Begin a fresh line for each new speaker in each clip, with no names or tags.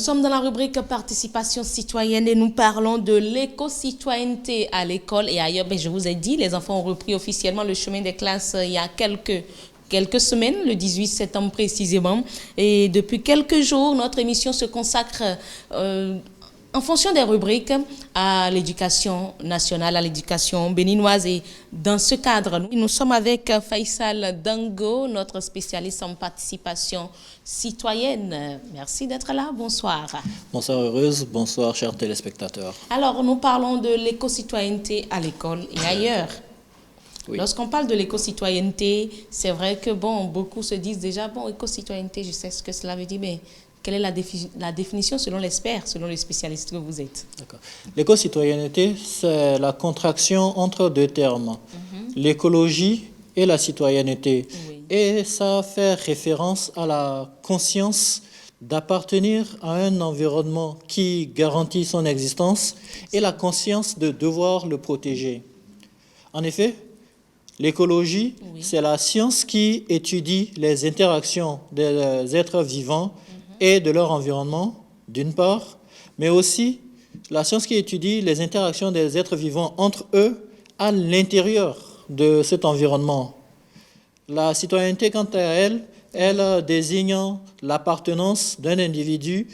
sommes dans la rubrique participation citoyenne et nous parlons de l'éco-citoyenneté à l'école et ailleurs. Mais je vous ai dit, les enfants ont repris officiellement le chemin des classes il y a quelques semaines, le 18 septembre précisément. Et depuis quelques jours, notre émission se consacre en fonction des rubriques à l'éducation nationale, à l'éducation béninoise. Et dans ce cadre, nous sommes avec Faisal Dango, notre spécialiste en participation citoyenne. Merci d'être là. Bonsoir.
Bonsoir Heureuse, bonsoir chers téléspectateurs.
Alors, nous parlons de l'éco-citoyenneté à l'école et ailleurs. Oui. Lorsqu'on parle de l'éco-citoyenneté, c'est vrai que beaucoup se disent déjà, éco-citoyenneté, je sais ce que cela veut dire, mais quelle est la définition selon l'expert, selon les spécialistes que vous êtes?
D'accord. L'éco-citoyenneté, c'est la contraction entre deux termes, l'écologie et la citoyenneté. Oui. Et ça fait référence à la conscience d'appartenir à un environnement qui garantit son existence et la conscience de devoir le protéger. En effet, l'écologie, c'est la science qui étudie les interactions des êtres vivants et de leur environnement, d'une part, mais aussi la science qui étudie les interactions des êtres vivants entre eux à l'intérieur de cet environnement. La citoyenneté, quant à elle, elle désigne l'appartenance d'un individu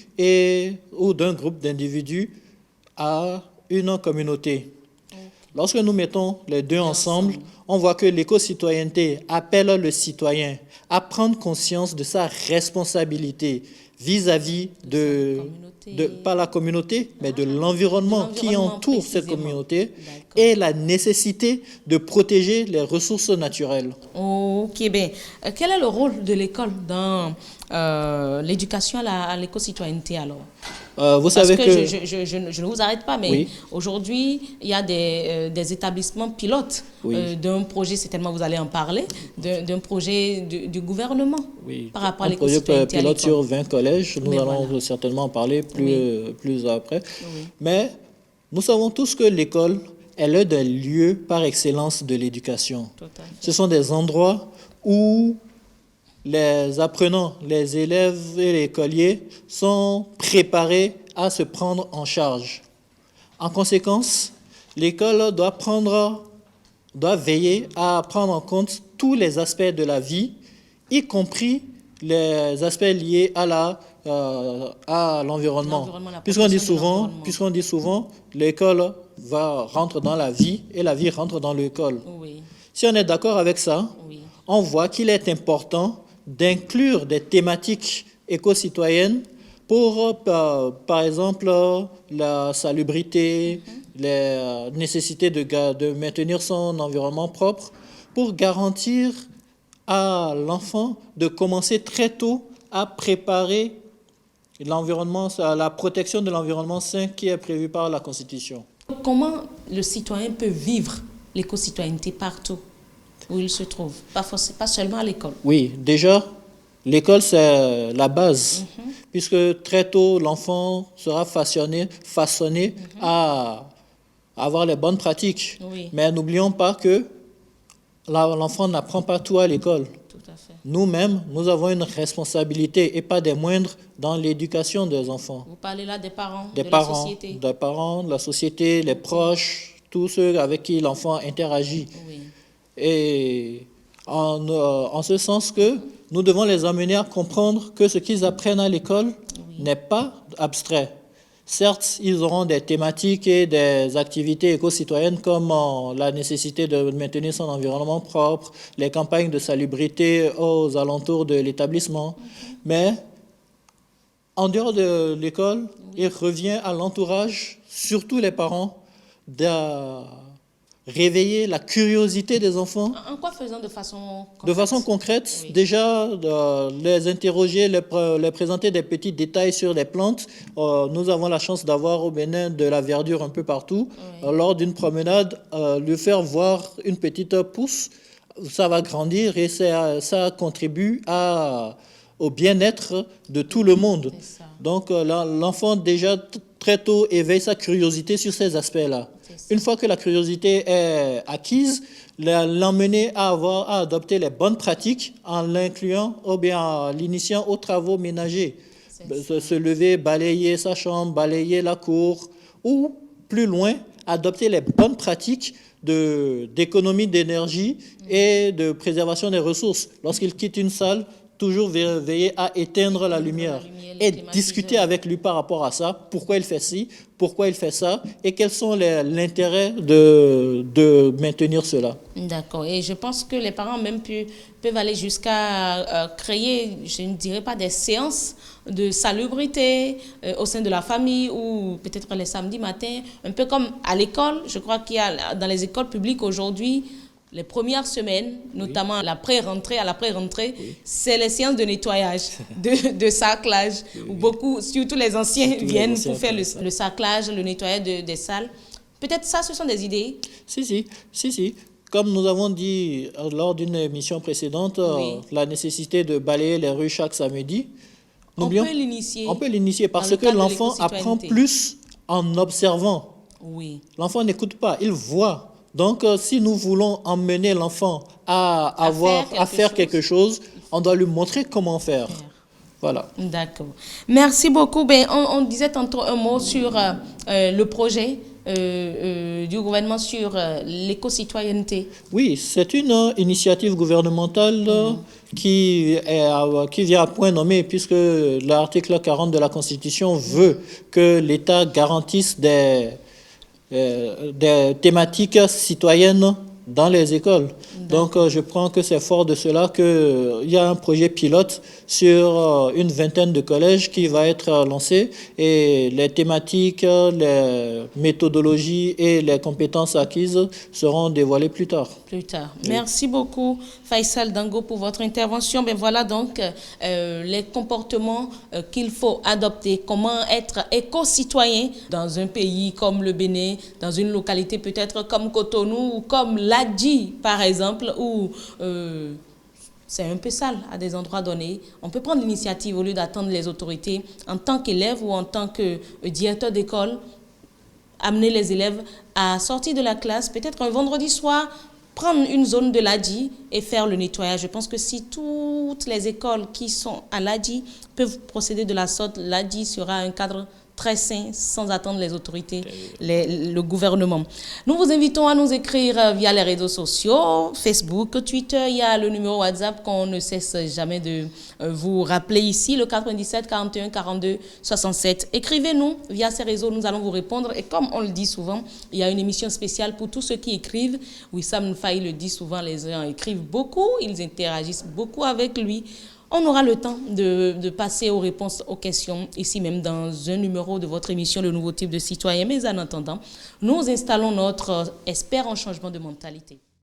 ou d'un groupe d'individus à une communauté. Lorsque nous mettons les deux ensemble, on voit que l'éco-citoyenneté appelle le citoyen à prendre conscience de sa responsabilité vis-à-vis pas la communauté, mais de l'environnement qui entoure cette communauté et la nécessité de protéger les ressources naturelles.
Ok, bien. Quel est le rôle de l'école dans l'éducation à l'éco-citoyenneté alors?
Vous savez que
je ne vous arrête pas, mais aujourd'hui, il y a des établissements pilotes d'un projet, certainement vous allez en parler, d'un projet du gouvernement par rapport à l'éco-citoyenneté.
Un projet pilote sur 20 collèges, nous allons certainement en parler plus après. Oui. Mais nous savons tous que l'école est l'un des lieux par excellence de l'éducation. Ce sont des endroits où les apprenants, les élèves et les écoliers sont préparés à se prendre en charge. En conséquence, l'école doit veiller à prendre en compte tous les aspects de la vie, y compris les aspects liés à l'environnement. Puisqu'on dit souvent, l'école rentre dans la vie et la vie rentre dans l'école. Oui. Si on est d'accord avec ça, on voit qu'il est important d'inclure des thématiques éco-citoyennes pour, par exemple, la salubrité, les nécessités de maintenir son environnement propre, pour garantir à l'enfant de commencer très tôt à préparer l'environnement, à la protection de l'environnement sain qui est prévu par la Constitution.
Comment le citoyen peut vivre l'éco-citoyenneté partout où il se trouve, pas seulement à l'école?
Oui, déjà, l'école, c'est la base, puisque très tôt, l'enfant sera façonné à avoir les bonnes pratiques. Oui. Mais n'oublions pas que l'enfant n'apprend pas tout à l'école. Nous-mêmes, nous avons une responsabilité, et pas des moindres, dans l'éducation des enfants.
Vous parlez là des parents,
la société. Des parents, de la société, les proches, tous ceux avec qui l'enfant interagit. Oui. Et en ce sens que nous devons les amener à comprendre que ce qu'ils apprennent à l'école n'est pas abstrait. Certes, ils auront des thématiques et des activités éco-citoyennes comme la nécessité de maintenir son environnement propre, les campagnes de salubrité aux alentours de l'établissement. Mais en dehors de l'école, il revient à l'entourage, surtout les parents, de réveiller la curiosité des enfants.
En quoi faisant de façon concrète?
De façon concrète, déjà, les interroger, les présenter des petits détails sur les plantes. Nous avons la chance d'avoir au Bénin de la verdure un peu partout. Lors d'une promenade, lui faire voir une petite pousse, ça va grandir et ça contribue au bien-être de tout le monde. Donc, l'enfant, déjà, très tôt, éveille sa curiosité sur ces aspects-là. Une fois que la curiosité est acquise, l'emmener à adopter les bonnes pratiques en l'incluant ou bien en l'initiant aux travaux ménagers. Se lever, balayer sa chambre, balayer la cour, ou plus loin, adopter les bonnes pratiques d'économie d'énergie et de préservation des ressources. Lorsqu'il quitte une salle, toujours veiller à éteindre la lumière et discuter avec lui par rapport à ça, pourquoi il fait ci, pourquoi il fait ça, et quels sont l'intérêt de maintenir cela.
D'accord. Et je pense que les parents même peuvent aller jusqu'à créer, je ne dirais pas des séances de salubrité au sein de la famille, ou peut-être les samedis matins, un peu comme à l'école. Je crois qu'il y a dans les écoles publiques aujourd'hui, les premières semaines, notamment à la pré-rentrée, c'est les séances de nettoyage, de saclage, où beaucoup, surtout les anciens, viennent pour faire le saclage, le nettoyage des salles. Peut-être ça, ce sont des idées.
Si. Comme nous avons dit lors d'une émission précédente, la nécessité de balayer les rues chaque samedi.
On peut l'initier.
On peut l'initier parce que l'enfant apprend plus en observant.
Oui.
L'enfant n'écoute pas, il voit. Donc, si nous voulons emmener l'enfant à faire quelque chose, on doit lui montrer comment faire. Voilà.
D'accord. Merci beaucoup. On disait tantôt un mot sur le projet du gouvernement sur l'éco-citoyenneté.
Oui, c'est une initiative gouvernementale qui vient à point nommé, puisque l'article 40 de la Constitution veut que l'État garantisse des thématiques citoyennes dans les écoles. Donc, je prends que c'est fort de cela qu'il y a un projet pilote sur une vingtaine de collèges qui va être lancé, et les thématiques, les méthodologies et les compétences acquises seront dévoilées plus tard.
Oui. Merci beaucoup, Faisal Dango, pour votre intervention. Voilà donc les comportements qu'il faut adopter. Comment être éco-citoyen dans un pays comme le Bénin, dans une localité peut-être comme Cotonou ou comme Ladji, par exemple, où c'est un peu sale à des endroits donnés. On peut prendre l'initiative au lieu d'attendre les autorités en tant qu'élève ou en tant que directeur d'école, amener les élèves à sortir de la classe, peut-être un vendredi soir, prendre une zone de Ladji et faire le nettoyage. Je pense que si toutes les écoles qui sont à Ladji peuvent procéder de la sorte, Ladji sera un cadre très sain, sans attendre les autorités, le gouvernement. Nous vous invitons à nous écrire via les réseaux sociaux, Facebook, Twitter. Il y a le numéro WhatsApp qu'on ne cesse jamais de vous rappeler ici, le 97 41 42 67. Écrivez-nous via ces réseaux, nous allons vous répondre. Et comme on le dit souvent, il y a une émission spéciale pour tous ceux qui écrivent. Wissam Faye le dit souvent, les gens écrivent beaucoup, ils interagissent beaucoup avec lui. On aura le temps de passer aux réponses aux questions ici même dans un numéro de votre émission Le Nouveau Type de Citoyen. Mais en attendant, nous installons notre expert en changement de mentalité.